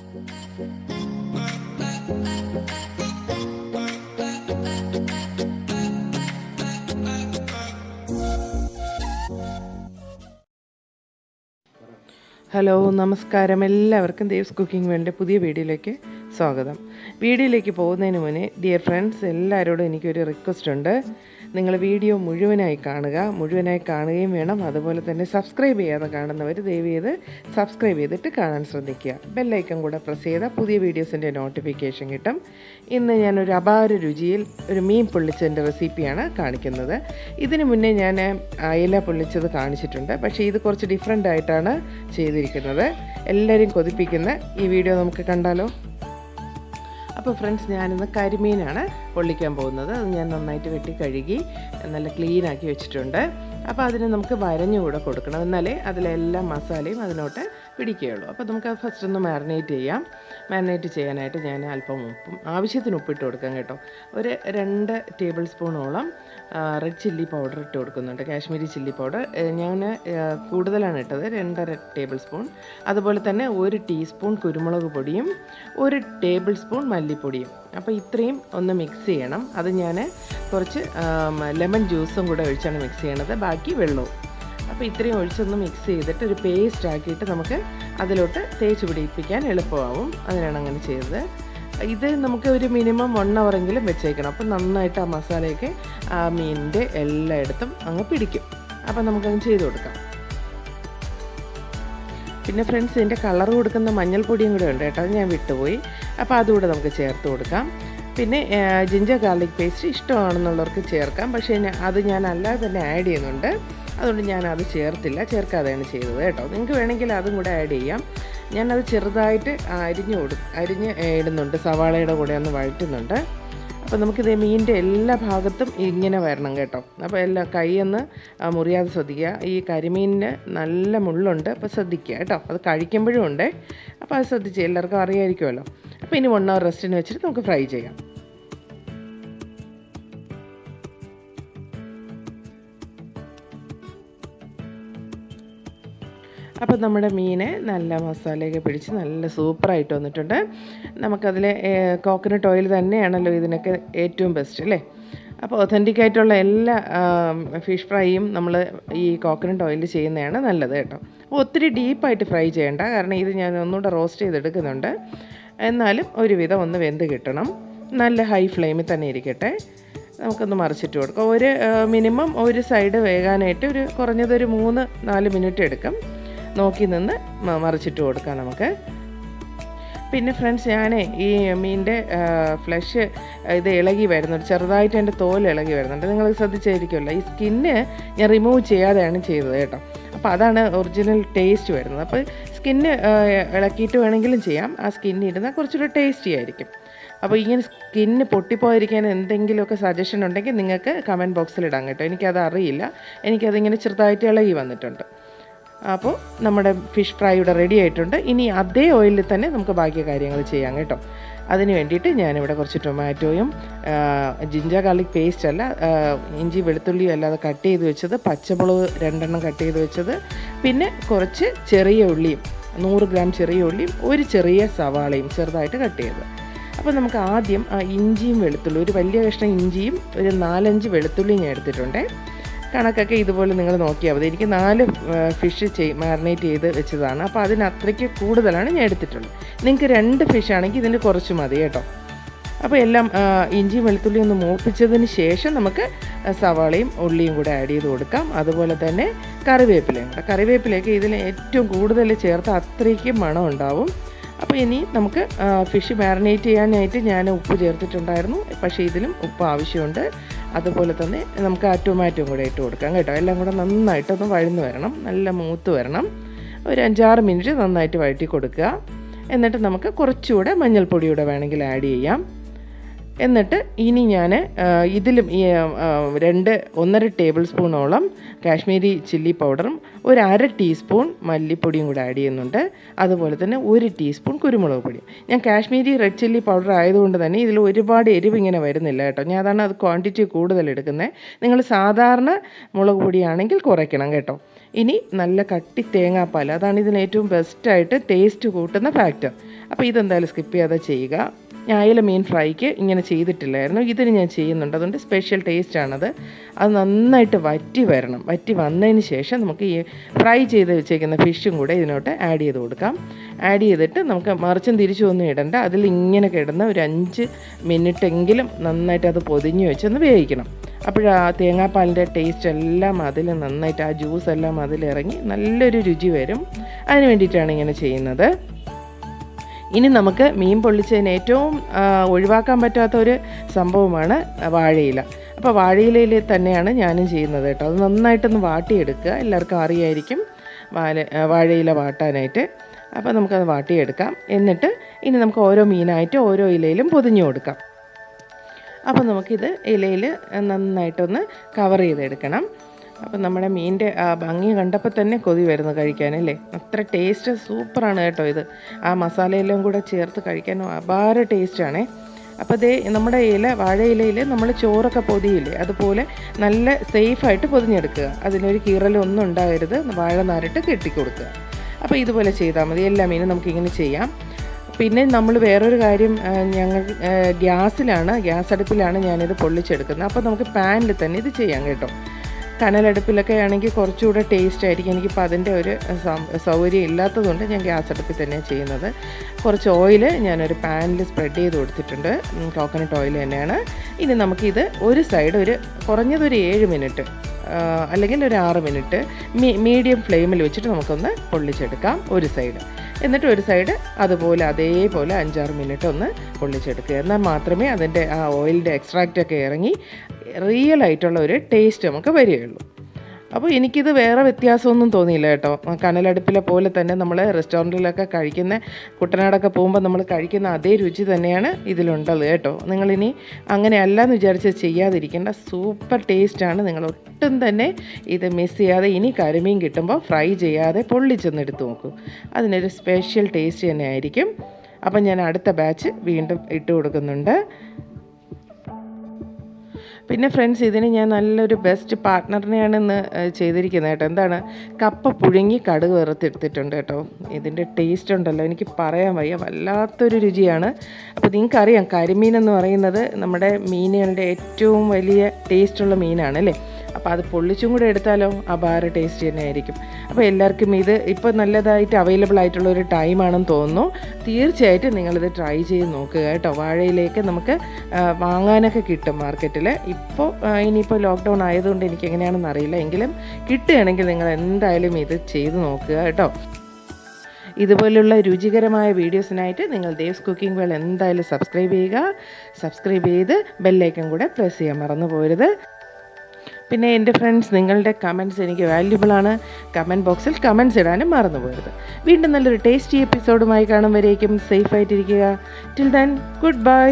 Hello നമസ്കാരം, എല്ലാവർക്കും Dev's cooking വേണ്ട പുതിയ വീഡിയോയിലേക്ക് സ്വാഗതം. വീഡിയോയിലേക്ക് പോകുന്നതിന് മുന്നേ ഡിയർ ഫ്രണ്ട്സ്, എല്ലാവരോടും എനിക്കൊരു റിക്വസ്റ്റ് ഉണ്ട്. നിങ്ങൾ വീഡിയോ മുഴുവനായി കാണുകയും വേണം. അതുപോലെ തന്നെ സബ്സ്ക്രൈബ് ചെയ്യാതെ കാണുന്നവർ ദയവ് ചെയ്ത് സബ്സ്ക്രൈബ് ചെയ്തിട്ട് കാണാൻ ശ്രദ്ധിക്കുക. ബെല്ലൈക്കൺ കൂടെ പ്രസ് ചെയ്താൽ പുതിയ വീഡിയോസിൻ്റെ നോട്ടിഫിക്കേഷൻ കിട്ടും. ഇന്ന് ഞാനൊരു അപാര രുചിയിൽ ഒരു മീൻ പൊള്ളിച്ചതിൻ്റെ റെസിപ്പിയാണ് കാണിക്കുന്നത്. ഇതിനു മുന്നേ ഞാൻ അയല പൊള്ളിച്ചത് കാണിച്ചിട്ടുണ്ട്, പക്ഷേ ഇത് കുറച്ച് ഡിഫറെൻ്റ് ആയിട്ടാണ് ചെയ്തിരിക്കുന്നത്. എല്ലാവരും കൊതിപ്പിക്കുന്ന ഈ വീഡിയോ നമുക്ക് കണ്ടാലോ? അപ്പോൾ ഫ്രണ്ട്സ്, ഞാനിന്ന് കരിമീനാണ് പൊള്ളിക്കാൻ പോകുന്നത്. അത് ഞാൻ നന്നായിട്ട് വെട്ടി കഴുകി നല്ല ക്ലീനാക്കി വെച്ചിട്ടുണ്ട്. അപ്പോൾ അതിന് നമുക്ക് വരഞ്ഞുകൂടെ കൊടുക്കണം, എന്നാലേ അതിലെല്ലാം മസാലയും അതിനോട്ട് പിടിക്കുകയുള്ളൂ. അപ്പോൾ നമുക്ക് ഫസ്റ്റ് ഒന്ന് മാരിനേറ്റ് ചെയ്യാം. മാരിനേറ്റ് ചെയ്യാനായിട്ട് ഞാൻ അല്പം ഉപ്പും ആവശ്യത്തിന് ഉപ്പിട്ട് കൊടുക്കാം കേട്ടോ. ഒരു 2 ടേബിൾ സ്പൂണോളം റെഡ് ചില്ലി പൗഡർ ഇട്ട് കൊടുക്കുന്നുണ്ട്, കാശ്മീരി ചില്ലി പൗഡർ. ഞാൻ കൂടുതലാണ് ഇട്ടത്, 2.5 ടേബിൾ സ്പൂൺ. അതുപോലെ തന്നെ 1 ടീസ്പൂൺ കുരുമുളക് പൊടിയും 1 ടേബിൾ സ്പൂൺ മല്ലിപ്പൊടിയും. അപ്പോൾ ഇത്രയും ഒന്ന് മിക്സ് ചെയ്യണം. അത് ഞാൻ കുറച്ച് ലെമൺ ജ്യൂസും കൂടെ ഒഴിച്ചാണ് മിക്സ് ചെയ്യണത്, ബാക്കി വെള്ളവും. അപ്പോൾ ഇത്രയും ഒഴിച്ചൊന്ന് മിക്സ് ചെയ്തിട്ട് ഒരു പേസ്റ്റ് ആക്കിയിട്ട് നമുക്ക് അതിലോട്ട് തേച്ച് പിടിപ്പിക്കാൻ എളുപ്പമാവും. അതിനാണ് അങ്ങനെ ചെയ്തത്. ഇത് നമുക്ക് ഒരു മിനിമം 1 ഹവറെങ്കിലും വെച്ചേക്കണം. അപ്പോൾ നന്നായിട്ട് ആ മസാലയൊക്കെ ആ മീനിൻ്റെ എല്ലായിടത്തും അങ്ങ് പിടിക്കും. അപ്പോൾ നമുക്കങ്ങ് ചെയ്ത് കൊടുക്കാം. പിന്നെ ഫ്രണ്ട്സ്, ഇതിൻ്റെ കളർ കൊടുക്കുന്ന മഞ്ഞൾപ്പൊടിയും കൂടെ ഉണ്ട് കേട്ടോ, അത് ഞാൻ വിട്ടുപോയി. അപ്പോൾ അതുകൂടെ നമുക്ക് ചേർത്ത് കൊടുക്കാം. പിന്നെ ജിഞ്ചർ ഗാർലിക് പേസ്റ്റ് ഇഷ്ടമാണെന്നുള്ളവർക്ക് ചേർക്കാം, പക്ഷേ അത് ഞാൻ അല്ലാതെ തന്നെ ആഡ് ചെയ്യുന്നുണ്ട്. അതുകൊണ്ട് ഞാനത് ചേർക്കാതെയാണ് ചെയ്തത് കേട്ടോ. നിങ്ങൾക്ക് വേണമെങ്കിൽ അതും കൂടെ ആഡ് ചെയ്യാം. ഞാനത് ചെറുതായിട്ട് അരിഞ്ഞ് ഇടുന്നുണ്ട്, സവാളയുടെ കൂടെ ഒന്ന് വഴറ്റുന്നുണ്ട്. അപ്പോൾ നമുക്കിത് മീനിൻ്റെ എല്ലാ ഭാഗത്തും ഇങ്ങനെ വരണം കേട്ടോ. അപ്പോൾ എല്ലാ കൈയൊന്ന് മുറിയാതെ ശ്രദ്ധിക്കുക. ഈ കരിമീനിന് നല്ല മുള്ളുണ്ട്, അപ്പോൾ ശ്രദ്ധിക്കുക കേട്ടോ. അത് കഴിക്കുമ്പോഴും ഉണ്ട്, അപ്പോൾ അത് ശ്രദ്ധിച്ച് എല്ലാവർക്കും അറിയാമായിരിക്കുമല്ലോ. അപ്പോൾ ഇനി 1 ഹവർ റെസ്റ്റിന് വെച്ചിട്ട് നമുക്ക് ഫ്രൈ ചെയ്യാം. അപ്പോൾ നമ്മുടെ മീൻ നല്ല മസാലയൊക്കെ പിടിച്ച് നല്ല സൂപ്പറായിട്ട് വന്നിട്ടുണ്ട്. നമുക്കതിൽ കോക്കനട്ട് ഓയിൽ തന്നെയാണല്ലോ ഇതിനൊക്കെ ഏറ്റവും ബെസ്റ്റ് അല്ലേ. അപ്പോൾ ഒതൻറ്റിക്കായിട്ടുള്ള എല്ലാ ഫിഷ് ഫ്രൈയും നമ്മൾ ഈ കോക്കനട്ട് ഓയിലിൽ ചെയ്യുന്നതാണ് നല്ലത് കേട്ടോ. ഒത്തിരി ഡീപ്പായിട്ട് ഫ്രൈ ചെയ്യേണ്ട, കാരണം ഇത് ഞാൻ ഒന്നുകൂടെ റോസ്റ്റ് ചെയ്തെടുക്കുന്നുണ്ട്. എന്നാലും ഒരുവിധം ഒന്ന് വെന്ത് കിട്ടണം. നല്ല ഹൈ ഫ്ലെയിമിൽ തന്നെ ഇരിക്കട്ടെ. നമുക്കൊന്ന് മറിച്ചിട്ട് കൊടുക്കാം. മിനിമം ഒരു സൈഡ് വേകാനായിട്ട് കുറഞ്ഞതൊരു 3-4 മിനിറ്റ് എടുക്കും. നോക്കി നിന്ന് മറിച്ചിട്ട് കൊടുക്കാം നമുക്ക്. പിന്നെ ഫ്രണ്ട്സ്, ഞാൻ ഈ മീനിൻ്റെ ഫ്ലഷ് ഇത് ഇളകി വരുന്നുണ്ട്, ചെറുതായിട്ട് എൻ്റെ തോൽ ഇളകി വരുന്നുണ്ട്. നിങ്ങൾ ശ്രദ്ധിച്ചായിരിക്കുമല്ലോ. ഈ സ്കിന്ന് ഞാൻ റിമൂവ് ചെയ്യാതെയാണ് ചെയ്തത് കേട്ടോ. അപ്പോൾ അതാണ് ഒറിജിനൽ ടേസ്റ്റ് വരുന്നത്. അപ്പോൾ സ്കിന്ന് ഇളക്കിയിട്ട് വേണമെങ്കിലും ചെയ്യാം. ആ സ്കിന്ന് ഇടുന്നാൽ കുറച്ചുകൂടി ടേസ്റ്റി ആയിരിക്കും. അപ്പോൾ ഇങ്ങനെ സ്കിന്ന് പൊട്ടിപ്പോയിരിക്കാൻ എന്തെങ്കിലുമൊക്കെ സജഷൻ ഉണ്ടെങ്കിൽ നിങ്ങൾക്ക് കമൻറ്റ് ബോക്സിൽ ഇടാം കേട്ടോ. എനിക്കത് അറിയില്ല, എനിക്കതിങ്ങനെ ചെറുതായിട്ട് ഇളകി വന്നിട്ടുണ്ട്. അപ്പോൾ നമ്മുടെ ഫിഷ് ഫ്രൈ ഇവിടെ റെഡി ആയിട്ടുണ്ട്. ഇനി അതേ ഓയിലിൽ തന്നെ നമുക്ക് ബാക്കി കാര്യങ്ങൾ ചെയ്യാം കേട്ടോ. അതിന് വേണ്ടിയിട്ട് ഞാനിവിടെ കുറച്ച് ടൊമാറ്റോയും ജിഞ്ചർ ഗാർലിക് പേസ്റ്റ് അല്ല, ഇഞ്ചി വെളുത്തുള്ളിയും അല്ലാതെ കട്ട് ചെയ്ത് വെച്ചത്, പച്ചമുളക് 2 എണ്ണം കട്ട് ചെയ്ത് വെച്ചത്, പിന്നെ കുറച്ച് ചെറിയ ഉള്ളിയും 100 ഗ്രാം ചെറിയ ഉള്ളിയും 1 ചെറിയ സവാളയും ചെറുതായിട്ട് കട്ട് ചെയ്തത്. അപ്പോൾ നമുക്ക് ആദ്യം ഇഞ്ചിയും വെളുത്തുള്ളി, ഒരു വലിയ കഷ്ണം ഇഞ്ചിയും ഒരു 4-5 വെളുത്തുള്ളിയും ഞാൻ എടുത്തിട്ടുണ്ട്. കണക്കൊക്കെ ഇതുപോലെ നിങ്ങൾ നോക്കിയാൽ മതി. എനിക്ക് 4 ഫിഷ് മാരിനേറ്റ് ചെയ്ത് വെച്ചതാണ്. അപ്പോൾ അതിന് അത്രയ്ക്ക് കൂടുതലാണ് ഞാൻ എടുത്തിട്ടുള്ളത്. നിങ്ങൾക്ക് 2 ഫിഷ് ആണെങ്കിൽ ഇതിന് കുറച്ച് മതി കേട്ടോ. അപ്പോൾ എല്ലാം ഇഞ്ചിയും വെളുത്തുള്ളിയും ഒന്ന് മൂപ്പിച്ചതിന് ശേഷം നമുക്ക് സവാളയും ഉള്ളിയും കൂടെ ആഡ് ചെയ്ത് കൊടുക്കാം. അതുപോലെ തന്നെ കറിവേപ്പിലയൊക്കെ ഇതിൽ ഏറ്റവും കൂടുതൽ ചേർത്ത് അത്രയ്ക്ക് മണം ഉണ്ടാവും. അപ്പോൾ ഇനി നമുക്ക് ഫിഷ് മാരിനേറ്റ് ചെയ്യാനായിട്ട് ഞാൻ ഉപ്പ് ചേർത്തിട്ടുണ്ടായിരുന്നു, പക്ഷേ ഇതിലും ഉപ്പ് ആവശ്യമുണ്ട്. അതുപോലെ തന്നെ നമുക്ക് ആ ടൊമാറ്റോയും കൂടെ ഇട്ട് കൊടുക്കാം കേട്ടോ. എല്ലാം കൂടെ നന്നായിട്ടൊന്ന് വഴന്ന് വരണം, നല്ല മൂത്ത് വരണം. ഒരു 5-6 മിനിറ്റ് നന്നായിട്ട് വഴറ്റി കൊടുക്കുക. എന്നിട്ട് നമുക്ക് കുറച്ചുകൂടെ മഞ്ഞൾപ്പൊടിയൂടെ വേണമെങ്കിൽ ആഡ് ചെയ്യാം. എന്നിട്ട് ഇനി ഞാൻ ഇതിലും 1.5 ടേബിൾ സ്പൂണോളം കാശ്മീരി ചില്ലി പൗഡറും 1/2 ടീസ്പൂൺ മല്ലിപ്പൊടിയും കൂടെ ആഡ് ചെയ്യുന്നുണ്ട്. അതുപോലെ തന്നെ 1 ടീസ്പൂൺ കുരുമുളക് പൊടി. ഞാൻ കാശ്മീരി റെഡ് ചില്ലി പൗഡർ ആയതുകൊണ്ട് തന്നെ ഇതിൽ ഒരുപാട് എരിവ് ഇങ്ങനെ വരുന്നില്ല കേട്ടോ. ഞാൻ അതാണ് അത് ക്വാണ്ടിറ്റി കൂടുതൽ എടുക്കുന്നത്. നിങ്ങൾ സാധാരണ മുളക് പൊടിയാണെങ്കിൽ കുറയ്ക്കണം കേട്ടോ. ഇനി നല്ല കട്ടി തേങ്ങാപ്പാൽ, അതാണ് ഇതിന് ഏറ്റവും ബെസ്റ്റായിട്ട് ടേസ്റ്റ് കൂട്ടുന്ന ഫാക്ടർ. അപ്പോൾ ഇതെന്തായാലും സ്കിപ്പ് ചെയ്യാതെ ചെയ്യുക. ഞാൻ അയില മീൻ ഫ്രൈക്ക് ഇങ്ങനെ ചെയ്തിട്ടില്ലായിരുന്നു, ഇതിന് ഞാൻ ചെയ്യുന്നുണ്ട്. അതുകൊണ്ട് സ്പെഷ്യൽ ടേസ്റ്റാണത്. അത് നന്നായിട്ട് വറ്റി വരണം. വറ്റി വന്നതിന് ശേഷം നമുക്ക് ഈ ഫ്രൈ ചെയ്ത് വെച്ചേക്കുന്ന ഫിഷും കൂടെ ഇതിനോട്ട് ആഡ് ചെയ്ത് കൊടുക്കാം. ആഡ് ചെയ്തിട്ട് നമുക്ക് മറിച്ചും തിരിച്ചും ഒന്നും ഇടണ്ട, അതിൽ ഇങ്ങനെ കിടന്ന് ഒരു 5 മിനിറ്റെങ്കിലും നന്നായിട്ട് അത് പൊതിഞ്ഞ് വെച്ചൊന്ന് വേവിക്കണം. അപ്പോൾ ആ തേങ്ങാപ്പാലിൻ്റെ ടേസ്റ്റ് എല്ലാം അതിൽ നന്നായിട്ട്, ആ ജ്യൂസ് എല്ലാം അതിലിറങ്ങി നല്ലൊരു രുചി വരും. അതിന് വേണ്ടിയിട്ടാണ് ഇങ്ങനെ ചെയ്യുന്നത്. ഇനി നമുക്ക് മീൻ പൊള്ളിച്ചതിന് ഏറ്റവും ഒഴിവാക്കാൻ പറ്റാത്ത ഒരു സംഭവമാണ് വാഴയില. അപ്പോൾ വാഴയിലയിൽ തന്നെയാണ് ഞാനും ചെയ്യുന്നത് കേട്ടോ. അത് നന്നായിട്ടൊന്ന് വാട്ടിയെടുക്കുക. എല്ലാവർക്കും അറിയായിരിക്കും വാഴയില വാട്ടാനായിട്ട്. അപ്പോൾ നമുക്കത് വാട്ടിയെടുക്കാം. എന്നിട്ട് ഇനി നമുക്ക് ഓരോ മീനായിട്ട് ഓരോ ഇലയിലും പൊതിഞ്ഞു കൊടുക്കാം. അപ്പോൾ നമുക്കിത് ഇലയിൽ നന്നായിട്ടൊന്ന് കവർ ചെയ്തെടുക്കണം. അപ്പം നമ്മുടെ മീനിൻ്റെ ആ ഭംഗി കണ്ടപ്പോൾ തന്നെ കൊതി വരുന്നു കഴിക്കാനല്ലേ. അത്ര ടേസ്റ്റ് സൂപ്പറാണ് കേട്ടോ ഇത്. ആ മസാലയെല്ലാം കൂടെ ചേർത്ത് കഴിക്കാൻ അപാര ടേസ്റ്റാണേ. അപ്പോൾ ദേ നമ്മുടെ വാഴയിലയിൽ നമ്മൾ ചോറൊക്കെ പൊതിയില്ലേ, അതുപോലെ നല്ല സേഫായിട്ട് പൊതിഞ്ഞെടുക്കുക. അതിനൊരു കീറലൊന്നും ഉണ്ടാകരുത്. വാഴ നാരിട്ട് കെട്ടിക്കൊടുക്കുക. അപ്പോൾ ഇതുപോലെ ചെയ്താൽ മതി. എല്ലാ മീനും നമുക്കിങ്ങനെ ചെയ്യാം. പിന്നെ നമ്മൾ വേറൊരു കാര്യം, ഞങ്ങൾ ഗ്യാസ് അടുപ്പിലാണ് ഞാനിത് പൊള്ളിച്ചെടുക്കുന്നത്. അപ്പോൾ നമുക്ക് പാനിൽ തന്നെ ഇത് ചെയ്യാം കേട്ടോ. കനലടുപ്പിലൊക്കെ ആണെങ്കിൽ കുറച്ചുകൂടെ ടേസ്റ്റ് ആയിരിക്കും. എനിക്കിപ്പോൾ അതിൻ്റെ ഒരു സൗകര്യം ഇല്ലാത്തതുകൊണ്ട് ഞാൻ ഗ്യാസ് അടുപ്പിൽ തന്നെയാണ് ചെയ്യുന്നത്. കുറച്ച് ഓയിൽ ഞാനൊരു പാനിൽ സ്പ്രെഡ് ചെയ്ത് കൊടുത്തിട്ടുണ്ട്. കോക്കനട്ട് ഓയിൽ തന്നെയാണ്. ഇനി നമുക്കിത് ഒരു സൈഡ് കുറഞ്ഞതൊരു 7 മിനിറ്റ് അല്ലെങ്കിൽ ഒരു 6 മിനിറ്റ് മീഡിയം ഫ്ലെയിമിൽ വെച്ചിട്ട് നമുക്കൊന്ന് പൊള്ളിച്ചെടുക്കാം ഒരു സൈഡ്. എന്നിട്ട് ഒരു സൈഡ് അതേപോലെ 5-6 മിനിറ്റ് ഒന്ന് പൊള്ളിച്ചെടുക്കുക. എന്നാൽ മാത്രമേ അതിൻ്റെ ആ ഓയിലിൻ്റെ എക്സ്ട്രാക്റ്റൊക്കെ ഇറങ്ങി റിയൽ ആയിട്ടുള്ള ഒരു ടേസ്റ്റ് നമുക്ക് വരികയുള്ളൂ. അപ്പോൾ എനിക്കിത് വേറെ വ്യത്യാസമൊന്നും തോന്നിയില്ല കേട്ടോ. കനലടുപ്പിലെ പോലെ തന്നെ നമ്മൾ റെസ്റ്റോറൻറ്റിലൊക്കെ കഴിക്കുന്ന, കുട്ടനാടൊക്കെ പോകുമ്പോൾ നമ്മൾ കഴിക്കുന്ന അതേ രുചി തന്നെയാണ് ഇതിലുണ്ടത് കേട്ടോ. നിങ്ങളിനി അങ്ങനെ അല്ലാന്ന് വിചാരിച്ച് ചെയ്യാതിരിക്കേണ്ട. സൂപ്പർ ടേസ്റ്റാണ്. നിങ്ങൾ ഒട്ടും തന്നെ ഇത് മിസ് ചെയ്യാതെ ഇനി കരിമീൻ കിട്ടുമ്പോൾ ഫ്രൈ ചെയ്യാതെ പൊള്ളിച്ചൊന്ന് എടുത്ത് നോക്കൂ. അതിനൊരു സ്പെഷ്യൽ ടേസ്റ്റ് തന്നെ ആയിരിക്കും. അപ്പം ഞാൻ അടുത്ത ബാച്ച് വീണ്ടും ഇട്ട് കൊടുക്കുന്നുണ്ട്. പിന്നെ ഫ്രണ്ട്സ്, ഇതിന് ഞാൻ നല്ലൊരു ബെസ്റ്റ് പാർട്ട്ണറിനെയാണ് ഇന്ന് ചെയ്തിരിക്കുന്നത് കേട്ടോ. എന്താണ്, കപ്പ പുഴുങ്ങി കടുക് വറുത്തെടുത്തിട്ടുണ്ട് കേട്ടോ. ഇതിൻ്റെ ടേസ്റ്റ് ഉണ്ടല്ലോ, എനിക്ക് പറയാൻ വയ്യ, വല്ലാത്തൊരു രുചിയാണ്. അപ്പോൾ നിങ്ങൾക്കറിയാം, കരിമീൻ എന്ന് പറയുന്നത് നമ്മുടെ മീനുകളുടെ ഏറ്റവും വലിയ ടേസ്റ്റുള്ള മീനാണ് അല്ലേ. അപ്പോൾ അത് പൊള്ളിച്ചും കൂടെ എടുത്താലോ അപാര ടേസ്റ്റ് തന്നെ ആയിരിക്കും. അപ്പോൾ എല്ലാവർക്കും ഇത് ഇപ്പോൾ നല്ലതായിട്ട് അവൈലബിൾ ആയിട്ടുള്ള ഒരു ടൈമാണെന്ന് തോന്നുന്നു. തീർച്ചയായിട്ടും നിങ്ങളിത് ട്രൈ ചെയ്ത് നോക്കുക കേട്ടോ. വാഴയിലേക്ക് നമുക്ക് വാങ്ങാനൊക്കെ കിട്ടും മാർക്കറ്റിൽ. ഇനിയിപ്പോൾ ലോക്ക്ഡൗൺ ആയതുകൊണ്ട് എനിക്ക് എങ്ങനെയാണെന്ന് അറിയില്ല, എങ്കിലും കിട്ടുകയാണെങ്കിൽ നിങ്ങൾ എന്തായാലും ഇത് ചെയ്ത് നോക്കുക കേട്ടോ. ഇതുപോലുള്ള രുചികരമായ വീഡിയോസിനായിട്ട് നിങ്ങൾ ദേവ്സ് കുക്കിംഗ് വേൾഡ് എന്തായാലും സബ്സ്ക്രൈബ് ചെയ്ത് ബെല്ലൈക്കൺ കൂടെ പ്രസ് ചെയ്യാൻ മറന്നു പോകരുത്. പിന്നെ എൻ്റെ ഫ്രണ്ട്സ്, നിങ്ങളുടെ കമൻറ്റ്സ് എനിക്ക് വാല്യുബിളാണ്. കമൻറ്റ് ബോക്സിൽ കമൻറ്റ്സ് ഇടാനും മറന്നു പോകരുത്. വീണ്ടും നല്ലൊരു ടേസ്റ്റി എപ്പിസോഡുമായി കാണും വരേക്കും സേഫായിട്ടിരിക്കുക. Till then, good bye.